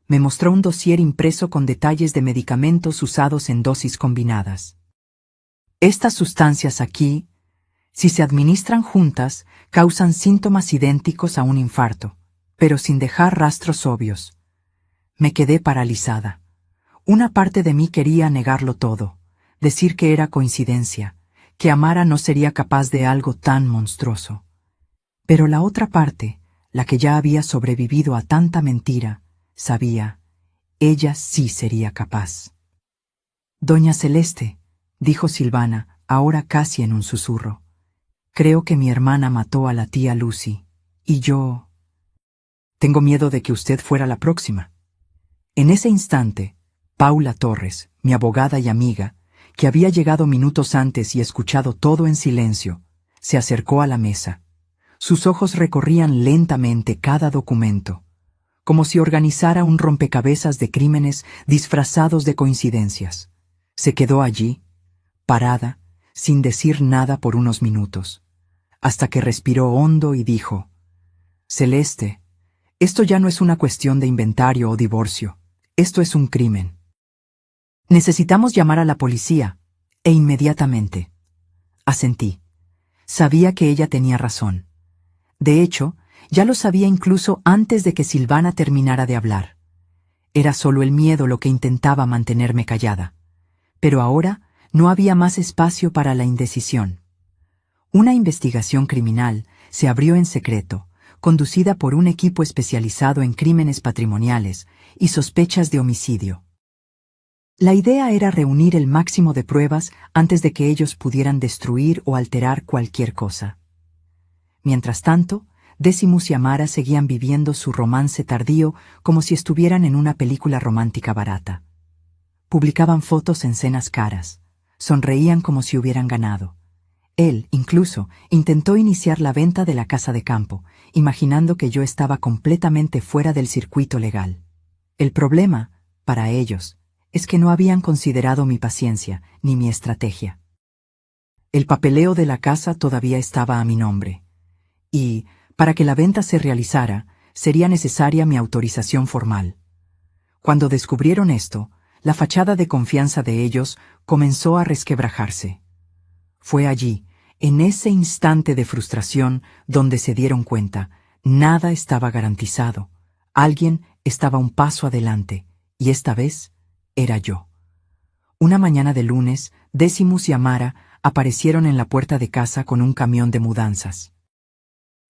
Me mostró un dossier impreso con detalles de medicamentos usados en dosis combinadas. Estas sustancias aquí, si se administran juntas, causan síntomas idénticos a un infarto, pero sin dejar rastros obvios. Me quedé paralizada. Una parte de mí quería negarlo todo, decir que era coincidencia, que Amara no sería capaz de algo tan monstruoso. Pero la otra parte, la que ya había sobrevivido a tanta mentira, sabía, ella sí sería capaz. Doña Celeste, dijo Silvana, ahora casi en un susurro. Creo que mi hermana mató a la tía Lucy, y yo... Tengo miedo de que usted fuera la próxima. En ese instante, Paula Torres, mi abogada y amiga, que había llegado minutos antes y escuchado todo en silencio, se acercó a la mesa. Sus ojos recorrían lentamente cada documento, como si organizara un rompecabezas de crímenes disfrazados de coincidencias. Se quedó allí, parada, sin decir nada por unos minutos, hasta que respiró hondo y dijo: Celeste, esto ya no es una cuestión de inventario o divorcio, esto es un crimen. Necesitamos llamar a la policía, e inmediatamente. Asentí. Sabía que ella tenía razón. De hecho, ya lo sabía incluso antes de que Silvana terminara de hablar. Era solo el miedo lo que intentaba mantenerme callada. Pero ahora no había más espacio para la indecisión. Una investigación criminal se abrió en secreto, conducida por un equipo especializado en crímenes patrimoniales y sospechas de homicidio. La idea era reunir el máximo de pruebas antes de que ellos pudieran destruir o alterar cualquier cosa. Mientras tanto, Decimus y Amara seguían viviendo su romance tardío como si estuvieran en una película romántica barata. Publicaban fotos en cenas caras, sonreían como si hubieran ganado. Él, incluso, intentó iniciar la venta de la casa de campo, imaginando que yo estaba completamente fuera del circuito legal. El problema, para ellos, es que no habían considerado mi paciencia ni mi estrategia. El papeleo de la casa todavía estaba a mi nombre. Y, para que la venta se realizara, sería necesaria mi autorización formal. Cuando descubrieron esto, la fachada de confianza de ellos comenzó a resquebrajarse. Fue allí, en ese instante de frustración, donde se dieron cuenta, nada estaba garantizado. Alguien estaba un paso adelante, y esta vez era yo. Una mañana de lunes, Decimus y Amara aparecieron en la puerta de casa con un camión de mudanzas.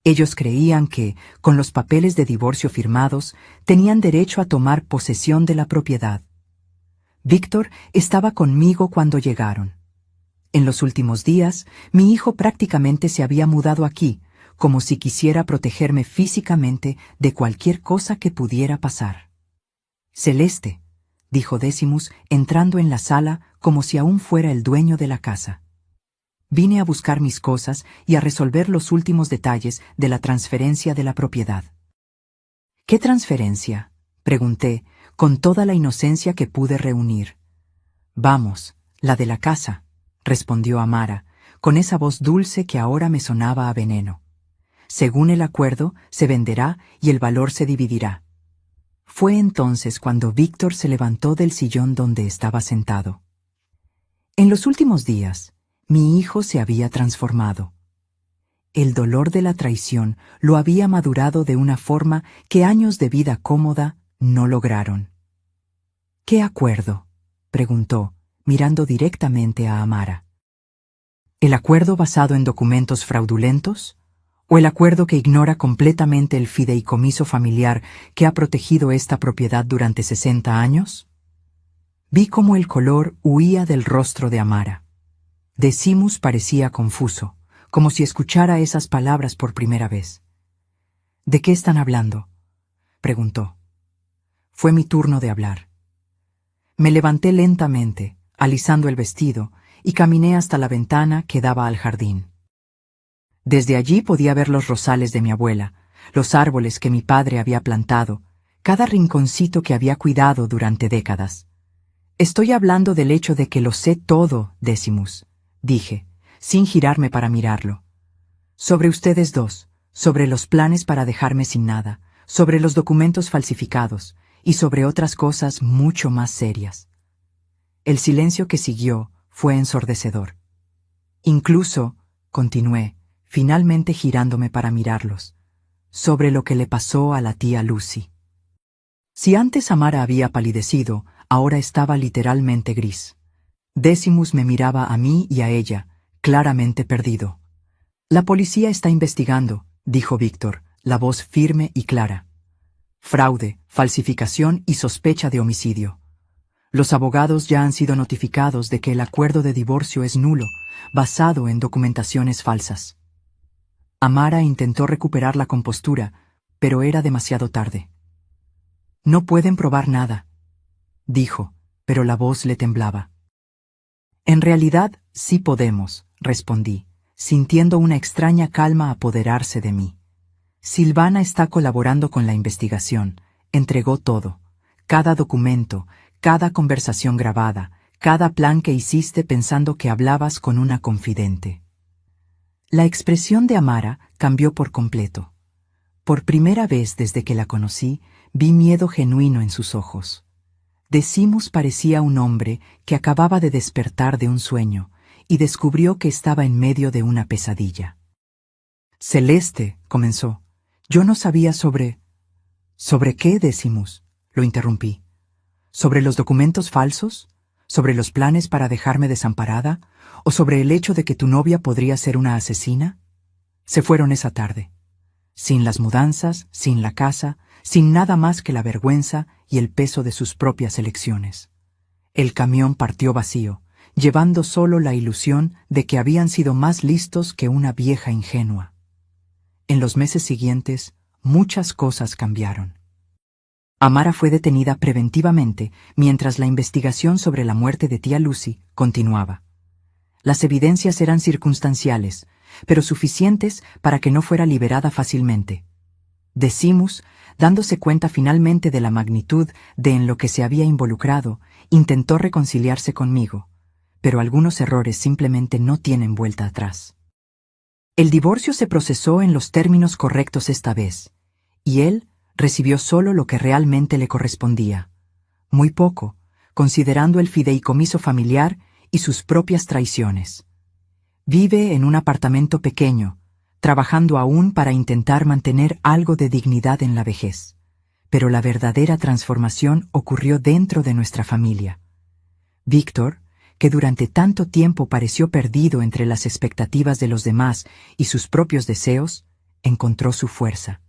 Ellos creían que, con los papeles de divorcio firmados, tenían derecho a tomar posesión de la propiedad. Víctor estaba conmigo cuando llegaron. En los últimos días, mi hijo prácticamente se había mudado aquí, como si quisiera protegerme físicamente de cualquier cosa que pudiera pasar. Celeste, dijo Decimus, entrando en la sala como si aún fuera el dueño de la casa. Vine a buscar mis cosas y a resolver los últimos detalles de la transferencia de la propiedad. ¿Qué transferencia?, pregunté, con toda la inocencia que pude reunir. Vamos, la de la casa, respondió Amara, con esa voz dulce que ahora me sonaba a veneno. Según el acuerdo, se venderá y el valor se dividirá. Fue entonces cuando Víctor se levantó del sillón donde estaba sentado. En los últimos días, mi hijo se había transformado. El dolor de la traición lo había madurado de una forma que años de vida cómoda no lograron. ¿Qué acuerdo?, preguntó, mirando directamente a Amara. ¿El acuerdo basado en documentos fraudulentos? ¿O el acuerdo que ignora completamente el fideicomiso familiar que ha protegido esta propiedad durante 60 años? Vi cómo el color huía del rostro de Amara. Decimus parecía confuso, como si escuchara esas palabras por primera vez. ¿De qué están hablando?, preguntó. Fue mi turno de hablar. Me levanté lentamente, alisando el vestido, y caminé hasta la ventana que daba al jardín. Desde allí podía ver los rosales de mi abuela, los árboles que mi padre había plantado, cada rinconcito que había cuidado durante décadas. Estoy hablando del hecho de que lo sé todo, Decimus, dije, sin girarme para mirarlo. Sobre ustedes dos, sobre los planes para dejarme sin nada, sobre los documentos falsificados y sobre otras cosas mucho más serias. El silencio que siguió fue ensordecedor. Incluso, continué, finalmente girándome para mirarlos, sobre lo que le pasó a la tía Lucy. Si antes Amara había palidecido, ahora estaba literalmente gris. Decimus me miraba a mí y a ella, claramente perdido. La policía está investigando, dijo Víctor, la voz firme y clara. Fraude, falsificación y sospecha de homicidio. Los abogados ya han sido notificados de que el acuerdo de divorcio es nulo, basado en documentaciones falsas. Amara intentó recuperar la compostura, pero era demasiado tarde. No pueden probar nada, dijo, pero la voz le temblaba. En realidad, sí podemos, respondí, sintiendo una extraña calma apoderarse de mí. Silvana está colaborando con la investigación, entregó todo, cada documento, cada conversación grabada, cada plan que hiciste pensando que hablabas con una confidente. La expresión de Amara cambió por completo. Por primera vez desde que la conocí, vi miedo genuino en sus ojos. Decimus parecía un hombre que acababa de despertar de un sueño y descubrió que estaba en medio de una pesadilla. Celeste, comenzó, yo no sabía sobre... ¿Sobre qué, Decimus?, lo interrumpí. ¿Sobre los documentos falsos? ¿Sobre los planes para dejarme desamparada? ¿O sobre el hecho de que tu novia podría ser una asesina? Se fueron esa tarde. Sin las mudanzas, sin la casa, sin nada más que la vergüenza y el peso de sus propias elecciones. El camión partió vacío, llevando solo la ilusión de que habían sido más listos que una vieja ingenua. En los meses siguientes, muchas cosas cambiaron. Amara fue detenida preventivamente mientras la investigación sobre la muerte de tía Lucy continuaba. Las evidencias eran circunstanciales, pero suficientes para que no fuera liberada fácilmente. Decimus, dándose cuenta finalmente de la magnitud de en lo que se había involucrado, intentó reconciliarse conmigo, pero algunos errores simplemente no tienen vuelta atrás. El divorcio se procesó en los términos correctos esta vez, y él recibió solo lo que realmente le correspondía, muy poco, considerando el fideicomiso familiar y sus propias traiciones. Vive en un apartamento pequeño, trabajando aún para intentar mantener algo de dignidad en la vejez. Pero la verdadera transformación ocurrió dentro de nuestra familia. Víctor, que durante tanto tiempo pareció perdido entre las expectativas de los demás y sus propios deseos, encontró su fuerza.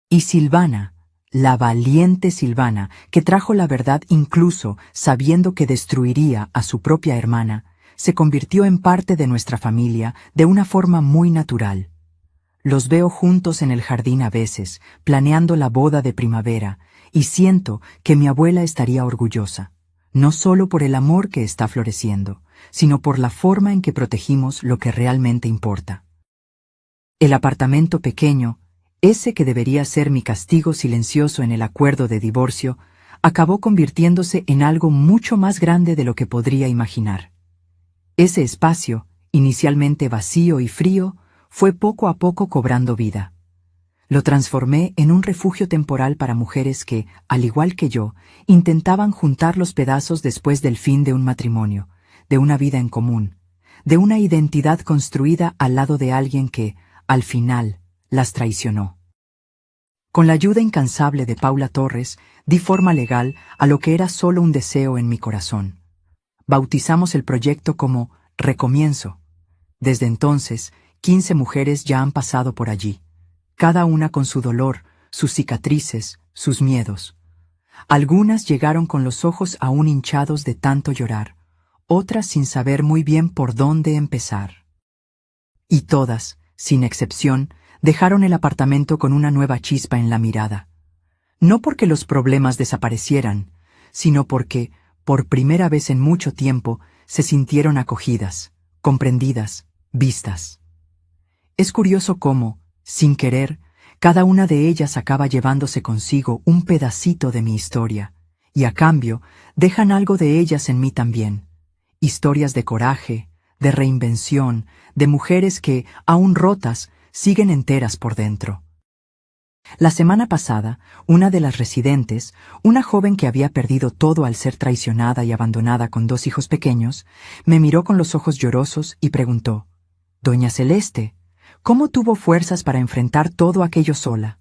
Y Silvana, la valiente Silvana, que trajo la verdad incluso sabiendo que destruiría a su propia hermana, se convirtió en parte de nuestra familia de una forma muy natural. Los veo juntos en el jardín a veces, planeando la boda de primavera, y siento que mi abuela estaría orgullosa, no solo por el amor que está floreciendo, sino por la forma en que protegimos lo que realmente importa. El apartamento pequeño, ese que debería ser mi castigo silencioso en el acuerdo de divorcio, acabó convirtiéndose en algo mucho más grande de lo que podría imaginar. Ese espacio, inicialmente vacío y frío, fue poco a poco cobrando vida. Lo transformé en un refugio temporal para mujeres que, al igual que yo, intentaban juntar los pedazos después del fin de un matrimonio, de una vida en común, de una identidad construida al lado de alguien que, al final, las traicionó. Con la ayuda incansable de Paula Torres, di forma legal a lo que era solo un deseo en mi corazón. Bautizamos el proyecto como Recomienzo. Desde entonces, 15 mujeres ya han pasado por allí, cada una con su dolor, sus cicatrices, sus miedos. Algunas llegaron con los ojos aún hinchados de tanto llorar, otras sin saber muy bien por dónde empezar. Y todas, sin excepción, dejaron el apartamento con una nueva chispa en la mirada. No porque los problemas desaparecieran, sino porque, por primera vez en mucho tiempo, se sintieron acogidas, comprendidas, vistas. Es curioso cómo, sin querer, cada una de ellas acaba llevándose consigo un pedacito de mi historia, y a cambio dejan algo de ellas en mí también. Historias de coraje, de reinvención, de mujeres que, aún rotas, siguen enteras por dentro. La semana pasada, una de las residentes, una joven que había perdido todo al ser traicionada y abandonada con 2 hijos pequeños, me miró con los ojos llorosos y preguntó: «Doña Celeste, ¿cómo tuvo fuerzas para enfrentar todo aquello sola?».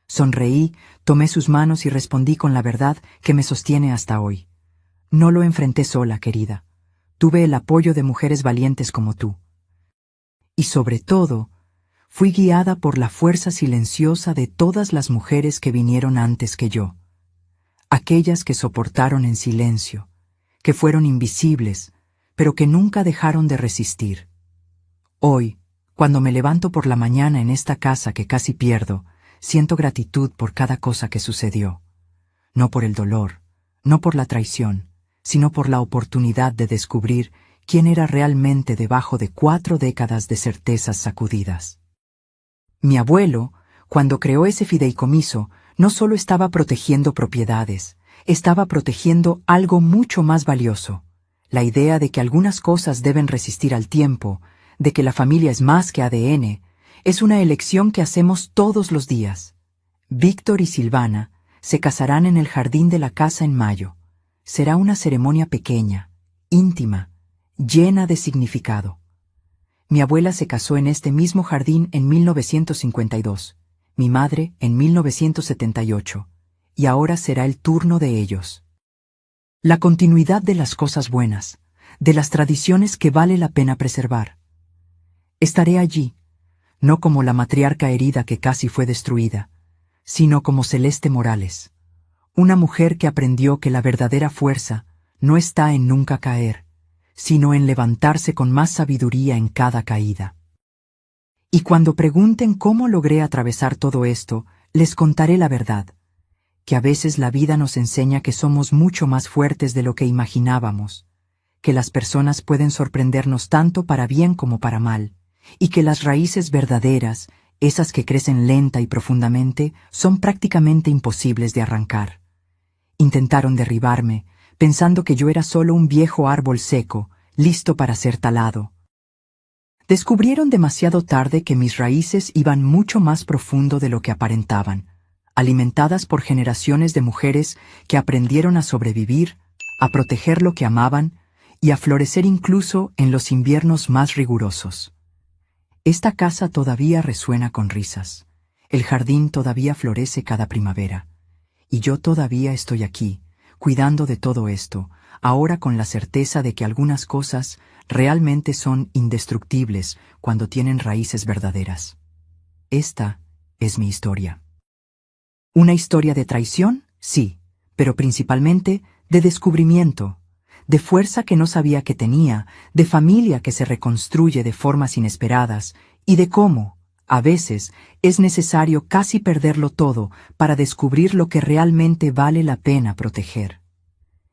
Sonreí, tomé sus manos y respondí con la verdad que me sostiene hasta hoy. No lo enfrenté sola, querida. Tuve el apoyo de mujeres valientes como tú. Y sobre todo, fui guiada por la fuerza silenciosa de todas las mujeres que vinieron antes que yo. Aquellas que soportaron en silencio, que fueron invisibles, pero que nunca dejaron de resistir. Hoy, cuando me levanto por la mañana en esta casa que casi pierdo, siento gratitud por cada cosa que sucedió. No por el dolor, no por la traición, sino por la oportunidad de descubrir quién era realmente debajo de 4 décadas de certezas sacudidas. Mi abuelo, cuando creó ese fideicomiso, no solo estaba protegiendo propiedades, estaba protegiendo algo mucho más valioso: la idea de que algunas cosas deben resistir al tiempo, de que la familia es más que ADN, es una elección que hacemos todos los días. Víctor y Silvana se casarán en el jardín de la casa en mayo. Será una ceremonia pequeña, íntima, llena de significado. Mi abuela se casó en este mismo jardín en 1952, mi madre en 1978, y ahora será el turno de ellos. La continuidad de las cosas buenas, de las tradiciones que vale la pena preservar. Estaré allí, no como la matriarca herida que casi fue destruida, sino como Celeste Morales, una mujer que aprendió que la verdadera fuerza no está en nunca caer, sino en levantarse con más sabiduría en cada caída. Y cuando pregunten cómo logré atravesar todo esto, les contaré la verdad, que a veces la vida nos enseña que somos mucho más fuertes de lo que imaginábamos, que las personas pueden sorprendernos tanto para bien como para mal, y que las raíces verdaderas, esas que crecen lenta y profundamente, son prácticamente imposibles de arrancar. Intentaron derribarme, pensando que yo era solo un viejo árbol seco, listo para ser talado. Descubrieron demasiado tarde que mis raíces iban mucho más profundo de lo que aparentaban, alimentadas por generaciones de mujeres que aprendieron a sobrevivir, a proteger lo que amaban y a florecer incluso en los inviernos más rigurosos. Esta casa todavía resuena con risas, el jardín todavía florece cada primavera, y yo todavía estoy aquí, cuidando de todo esto, ahora con la certeza de que algunas cosas realmente son indestructibles cuando tienen raíces verdaderas. Esta es mi historia. Una historia de traición, sí, pero principalmente de descubrimiento, de fuerza que no sabía que tenía, de familia que se reconstruye de formas inesperadas, y de cómo, a veces, es necesario casi perderlo todo para descubrir lo que realmente vale la pena proteger.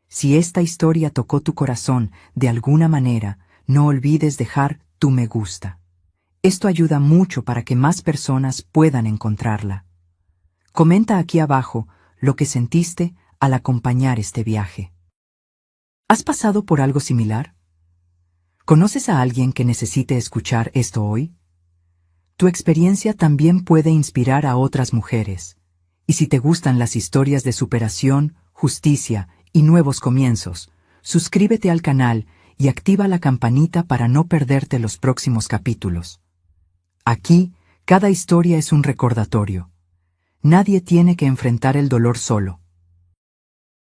Si esta historia tocó tu corazón de alguna manera, no olvides dejar tu me gusta. Esto ayuda mucho para que más personas puedan encontrarla. Comenta aquí abajo lo que sentiste al acompañar este viaje. ¿Has pasado por algo similar? ¿Conoces a alguien que necesite escuchar esto hoy? Tu experiencia también puede inspirar a otras mujeres. Y si te gustan las historias de superación, justicia y nuevos comienzos, suscríbete al canal y activa la campanita para no perderte los próximos capítulos. Aquí, cada historia es un recordatorio. Nadie tiene que enfrentar el dolor solo.